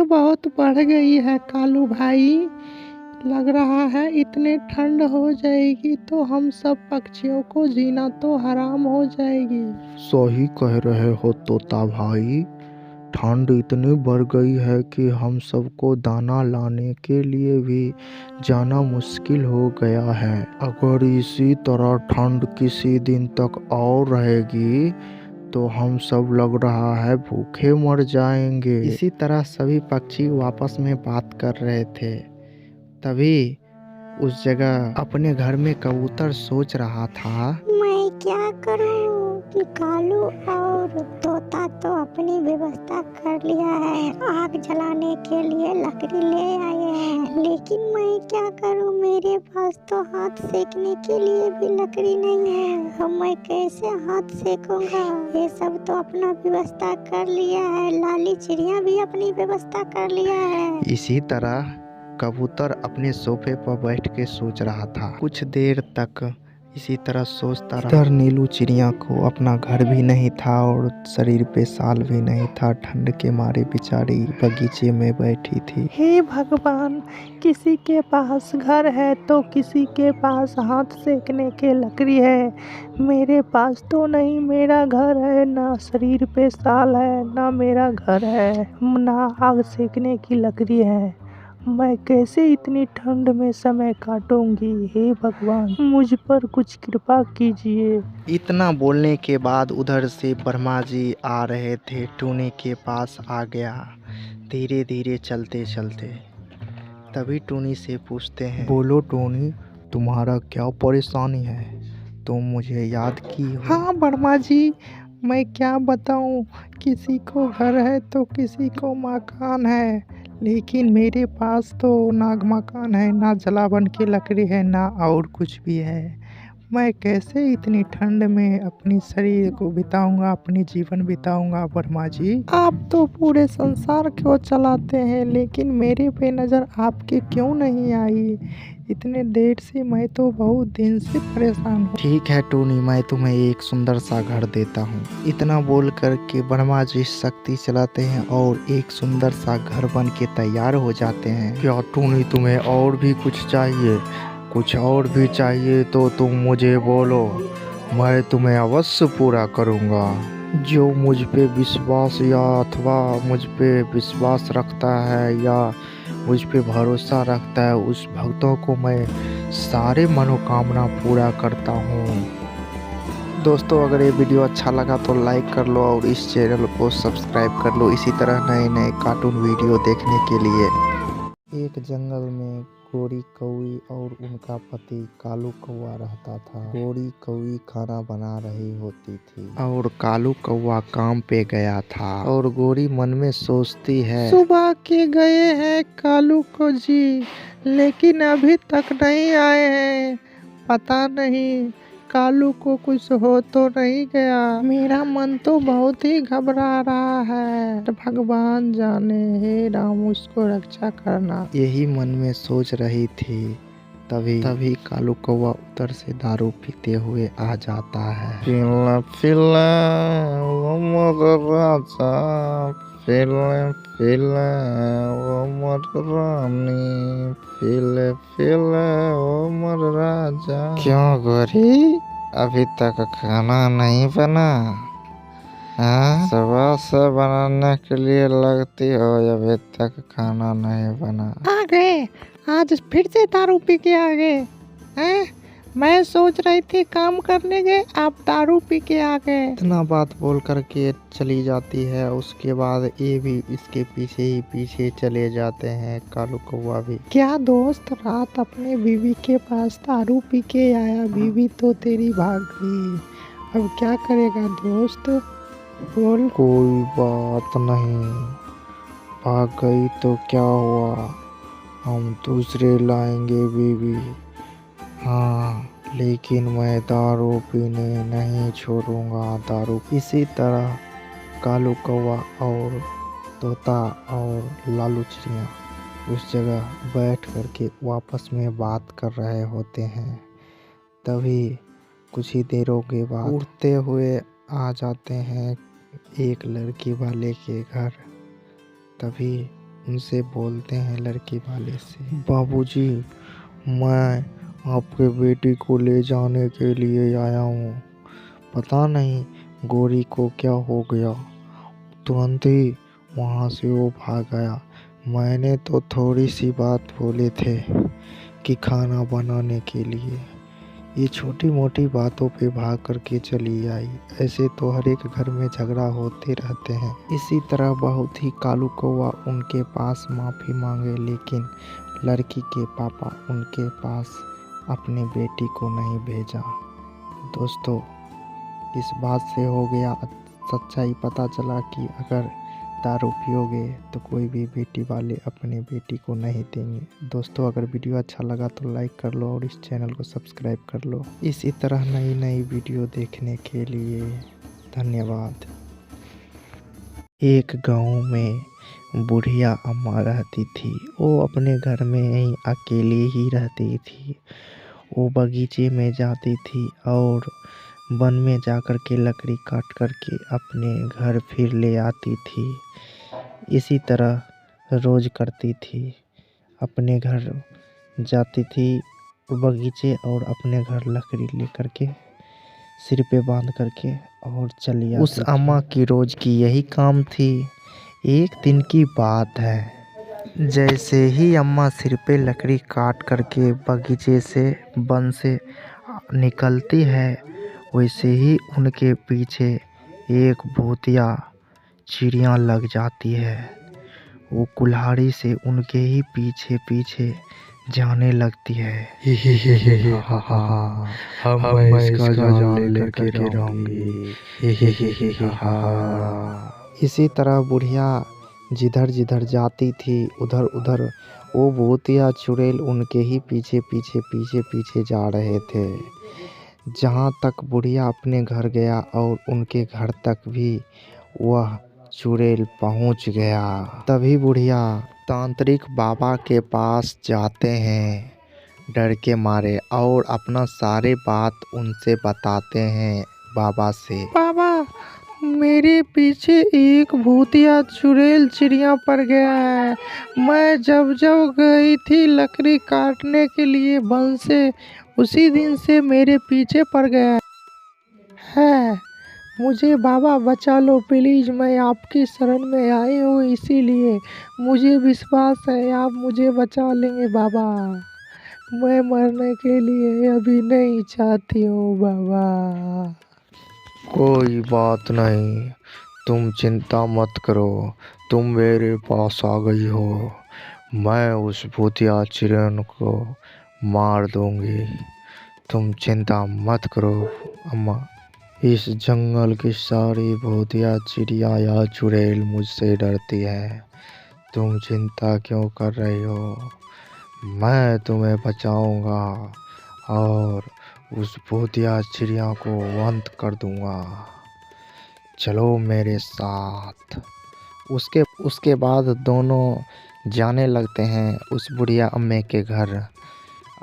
ठंड बहुत बढ़ गई है कालू भाई। लग रहा है इतनी ठंड हो जाएगी तो हम सब पक्षियों को जीना तो हराम हो जाएगी। सही कह रहे हो तोता भाई। ठंड इतनी बढ़ गई है कि हम सबको दाना लाने के लिए भी जाना मुश्किल हो गया है। अगर इसी तरह ठंड किसी दिन तक और रहेगी तो हम सब लग रहा है भूखे मर जाएंगे। इसी तरह सभी पक्षी आपस में बात कर रहे थे। तभी उस जगह अपने घर में कबूतर सोच रहा था, मैं क्या करूं? कालू और तोता तो अपनी व्यवस्था कर लिया है, आग जलाने के लिए लकड़ी ले आए हैं, लेकिन मैं क्या करूं? मेरे पास तो हाथ सेकने के लिए भी लकड़ी नहीं है। अब मैं कैसे हाथ सेकूंगा? ये सब तो अपना व्यवस्था कर लिया है, लाली चिड़िया भी अपनी व्यवस्था कर लिया है। इसी तरह कबूतर अपने सोफे पर बैठ के सोच रहा था। कुछ देर तक इसी तरह सोचता रहा। इधर नीलू चिड़िया को अपना घर भी नहीं था और शरीर पे साल भी नहीं था। ठंड के मारे बेचारी बगीचे में बैठी थी। हे भगवान, किसी के पास घर है तो किसी के पास हाथ सेकने के लकड़ी है। मेरे पास तो नहीं, मेरा घर है ना, शरीर पे साल है ना, मेरा घर है ना, आग सेकने की लकड़ी है। मैं कैसे इतनी ठंड में समय काटूंगी? हे भगवान, मुझ पर कुछ कृपा कीजिए। इतना बोलने के बाद उधर से ब्रह्मा जी आ रहे थे। टूनी के पास आ गया धीरे धीरे चलते चलते। तभी टूनी से पूछते हैं, बोलो टूनी, तुम्हारा क्या परेशानी है? तुम मुझे याद की हो? हाँ ब्रह्मा जी, मैं क्या बताऊँ, किसी को घर है तो किसी को मकान है, लेकिन मेरे पास तो ना मकान है, ना जलावन की लकड़ी है, ना और कुछ भी है। मैं कैसे इतनी ठंड में अपनी शरीर को बिताऊंगा, अपनी जीवन बिताऊंगा ब्रह्मा जी? आप तो पूरे संसार को चलाते हैं, लेकिन मेरे पे नज़र आपके क्यों नहीं आई? इतने देर से मैं तो बहुत दिन से परेशान हूँ। ठीक है टूनी, मैं तुम्हें एक सुंदर सा घर देता हूँ। इतना बोल कर के ब्रह्मा जी शक्ति चलाते हैं और एक सुंदर सा घर बन के तैयार हो जाते हैं। क्या टूनी, तुम्हें और भी कुछ चाहिए? कुछ और भी चाहिए तो तुम मुझे बोलो, मैं तुम्हें अवश्य पूरा करूँगा। जो मुझ पे विश्वास या अथवा मुझ पे विश्वास रखता है या मुझ पे भरोसा रखता है, उस भक्तों को मैं सारे मनोकामना पूरा करता हूँ। दोस्तों, अगर ये वीडियो अच्छा लगा तो लाइक कर लो और इस चैनल को सब्सक्राइब कर लो इसी तरह नए नए कार्टून वीडियो देखने के लिए। एक जंगल में गोरी कौवी और उनका पति कालू कौवा रहता था। गोरी कौवी खाना बना रही होती थी और कालू कौवा काम पे गया था। और गोरी मन में सोचती है, सुबह के गए हैं कालू को जी, लेकिन अभी तक नहीं आए हैं। पता नहीं कालू को कुछ हो तो नहीं गया। मेरा मन तो बहुत ही घबरा रहा है। भगवान जाने, हे राम उसको रक्षा करना। यही मन में सोच रही थी। तभी कालू कौवा उधर से दारू पीते हुए आ जाता है। पिला पिला ओ मोर राजा, पिला पिला ओ मोर रानी, पिले पिले ओ मोर राजा। क्यों गोरी, अभी तक खाना नहीं बना? हाँ, सुबह से बनाने के लिए लगती हो, अभी तक खाना नहीं बना। आ गए, आज फिर से दारू पी के आ गए हैं? मैं सोच रही थी काम करने गए, आप दारू पी के आ गए। इतना बात बोल करके चली जाती है। उसके बाद ये भी इसके पीछे ही पीछे चले जाते हैं, कालू कौवा भी। क्या दोस्त, रात अपने बीवी के पास दारू पी के आया, बीवी तो तेरी भाग गई, अब क्या करेगा दोस्त? बोल। कोई बात नहीं, भाग गई तो क्या हुआ, हम दूसरे लाएंगे बीवी। हाँ, लेकिन मैं दारू पीने नहीं छोड़ूंगा दारू। इसी तरह कालू कौवा और तोता और लालू चिड़िया उस जगह बैठ करके आपस में बात कर रहे होते हैं। तभी कुछ ही देरों के बाद उड़ते हुए आ जाते हैं एक लड़की वाले के घर। तभी उनसे बोलते हैं लड़के वाले से, बाबूजी मैं आपके बेटी को ले जाने के लिए आया हूँ। पता नहीं गोरी को क्या हो गया, तुरंत ही वहाँ से वो भाग गया। मैंने तो थोड़ी सी बात बोले थे कि खाना बनाने के लिए, ये छोटी मोटी बातों पे भाग करके चली आई। ऐसे तो हर एक घर में झगड़ा होते रहते हैं। इसी तरह बहुत ही कालू कौवा उनके पास माफ़ी मांगे, लेकिन लड़की के पापा उनके पास अपनी बेटी को नहीं भेजा। दोस्तों, इस बात से हो गया सच्चाई पता चला कि अगर दारू पियोगे तो कोई भी बेटी वाले अपनी बेटी को नहीं देंगे। दोस्तों, अगर वीडियो अच्छा लगा तो लाइक कर लो और इस चैनल को सब्सक्राइब कर लो। इसी तरह नई नई वीडियो देखने के लिए धन्यवाद। एक गांव में बुढ़िया अम्मा रहती थी। वो अपने घर में ही अकेली ही रहती थी। वो बगीचे में जाती थी और वन में जाकर के लकड़ी काट कर के अपने घर फिर ले आती थी। इसी तरह रोज़ करती थी। अपने घर जाती थी बगीचे और अपने घर लकड़ी लेकर के सिर पे बांध करके और चली आती। उस अम्मा की रोज़ की यही काम थी। एक दिन की बात है, जैसे ही अम्मा सिर पे लकड़ी काट करके बगीचे से वन से निकलती है, वैसे ही उनके पीछे एक भूतिया चिड़िया लग जाती है। वो कुल्हाड़ी से उनके ही पीछे पीछे जाने लगती है। मैं इसका जान लेकर के रहूंगी। इसी तरह बुढ़िया जिधर जिधर जाती थी उधर उधर वो भूतिया चुड़ैल उनके ही पीछे पीछे जा रहे थे। जहाँ तक बुढ़िया अपने घर गया और उनके घर तक भी वह चुड़ैल पहुँच गया। तभी बुढ़िया तांत्रिक बाबा के पास जाते हैं डर के मारे और अपना सारे बात उनसे बताते हैं बाबा से। बाबा, मेरे पीछे एक भूतिया चुड़ैल चिड़िया पड़ गया है। मैं जब जब गई थी लकड़ी काटने के लिए वन से, उसी दिन से मेरे पीछे पड़ गया है। मुझे बाबा बचा लो प्लीज़, मैं आपकी शरण में आई हूँ, इसीलिए मुझे विश्वास है आप मुझे बचा लेंगे बाबा। मैं मरने के लिए अभी नहीं चाहती हूँ बाबा। कोई बात नहीं, तुम चिंता मत करो, तुम मेरे पास आ गई हो। मैं उस भूतिया चिड़िया को मार दूंगी। तुम चिंता मत करो अम्मा। इस जंगल की सारी भूतिया चिड़िया या चुड़ैल मुझसे डरती है। तुम चिंता क्यों कर रही हो? मैं तुम्हें बचाऊंगा और उस भूतिया चिड़िया को अंत कर दूंगा। चलो मेरे साथ। उसके बाद दोनों जाने लगते हैं उस बुढ़िया अम्मे के घर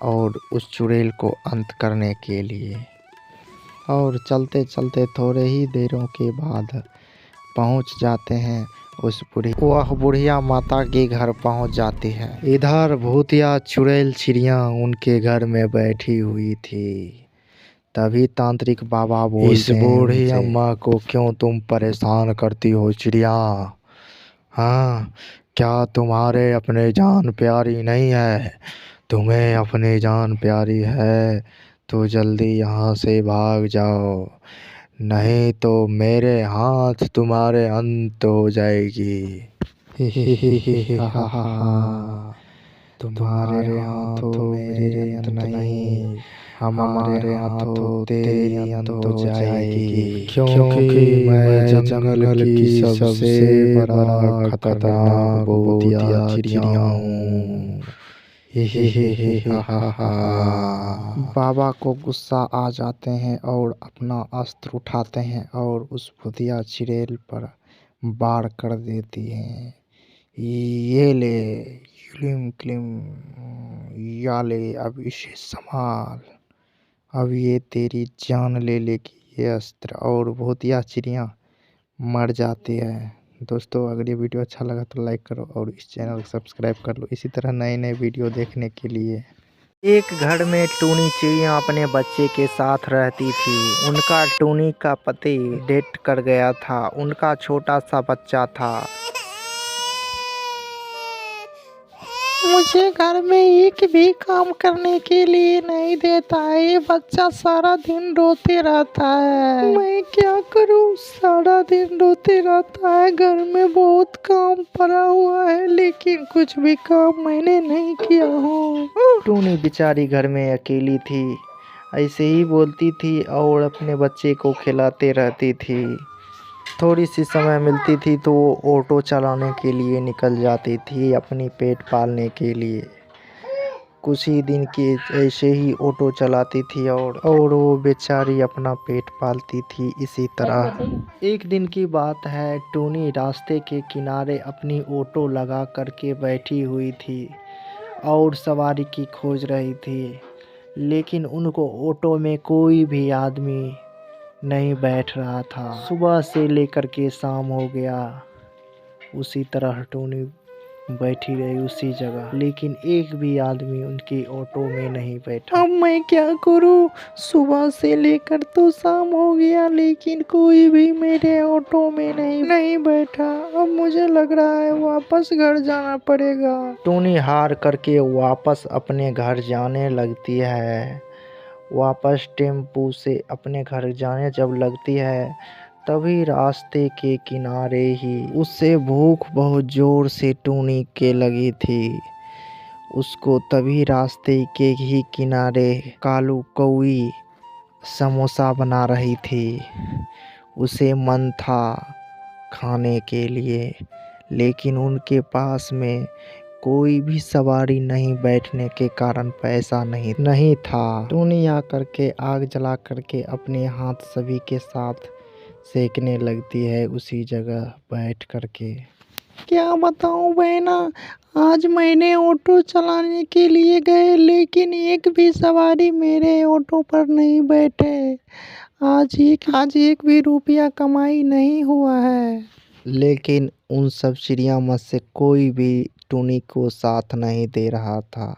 और उस चुड़ैल को अंत करने के लिए। और चलते चलते थोड़े ही देरों के बाद पहुंच जाते हैं वह बुढ़िया माता के घर पहुंच जाती है। इधर भूतिया चुड़ैल चिड़िया उनके घर में बैठी हुई थी। तभी तांत्रिक बाबा बोलते हैं, इस बूढ़ी अम्मा को क्यों तुम परेशान करती हो चिड़िया? हाँ, क्या तुम्हारे अपने जान प्यारी नहीं है? तुम्हें अपनी जान प्यारी है तो जल्दी यहाँ से भाग जाओ, नहीं तो मेरे हाथ तुम्हारे अंत हो जाएगी। तुम्हारे हाथों मेरे अंत नहीं, हमारे हाथों तेरी अंत हो जाएगी, क्योंकि मैं जंगल की सबसे बड़ा खतरनाक भूतिया चिड़िया हूँ। बाबा को गुस्सा आ जाते हैं और अपना अस्त्र उठाते हैं और उस भूतिया चिड़ैल पर वार कर देती हैं। ये ले क्लिम क्लिम, या ले अब इसे संभाल, अब ये तेरी जान ले लेगी ये अस्त्र। और भूतिया चिड़िया मर जाती है। दोस्तों अगर ये वीडियो अच्छा लगा तो लाइक करो और इस चैनल को सब्सक्राइब कर लो इसी तरह नए नए वीडियो देखने के लिए। एक घर में टूनी चिड़िया अपने बच्चे के साथ रहती थी। उनका टूनी का पति डेथ कर गया था। उनका छोटा सा बच्चा था। मुझे घर में एक भी काम करने के लिए नहीं देता है। ये बच्चा सारा दिन रोते रहता है। मैं क्या करूं, सारा दिन रोते रहता है। घर में बहुत काम पड़ा हुआ है लेकिन कुछ भी काम मैंने नहीं किया हूँ। टूनी बेचारी घर में अकेली थी, ऐसे ही बोलती थी और अपने बच्चे को खिलाते रहती थी। थोड़ी सी समय मिलती थी तो वो ऑटो चलाने के लिए निकल जाती थी अपनी पेट पालने के लिए। कुछ ही दिन के ऐसे ही ऑटो चलाती थी और वो बेचारी अपना पेट पालती थी इसी तरह। एक दिन की बात है, टूनी रास्ते के किनारे अपनी ऑटो लगा करके बैठी हुई थी और सवारी की खोज रही थी, लेकिन उनको ऑटो में कोई भी आदमी नहीं बैठ रहा था। सुबह से लेकर के शाम हो गया, उसी तरह टूनी बैठी रही उसी जगह, लेकिन एक भी आदमी उनकी ऑटो में नहीं बैठा। अब मैं क्या करूं, सुबह से लेकर तो शाम हो गया लेकिन कोई भी मेरे ऑटो में नहीं बैठा। अब मुझे लग रहा है वापस घर जाना पड़ेगा। टूनी हार करके वापस अपने घर जाने लगती है। वापस टेम्पू से अपने घर जाने जब लगती है तभी रास्ते के किनारे ही उससे भूख बहुत जोर से टूनी के लगी थी। उसको तभी रास्ते के ही किनारे कालू कौवी समोसा बना रही थी। उसे मन था खाने के लिए, लेकिन उनके पास में कोई भी सवारी नहीं बैठने के कारण पैसा नहीं था। टूनी आकर के आग जला करके अपने हाथ सभी के साथ सेकने लगती है उसी जगह बैठ करके। क्या बताऊं बहना, आज मैंने ऑटो चलाने के लिए गए लेकिन एक भी सवारी मेरे ऑटो पर नहीं बैठे। आज एक भी रुपया कमाई नहीं हुआ है। लेकिन उन सब चिड़िया में से कोई भी टूनी को साथ नहीं दे रहा था।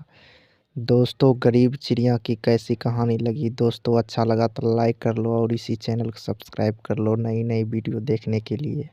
दोस्तों गरीब चिड़िया की कैसी कहानी लगी दोस्तों, अच्छा लगा तो लाइक कर लो और इसी चैनल को सब्सक्राइब कर लो नई नई वीडियो देखने के लिए।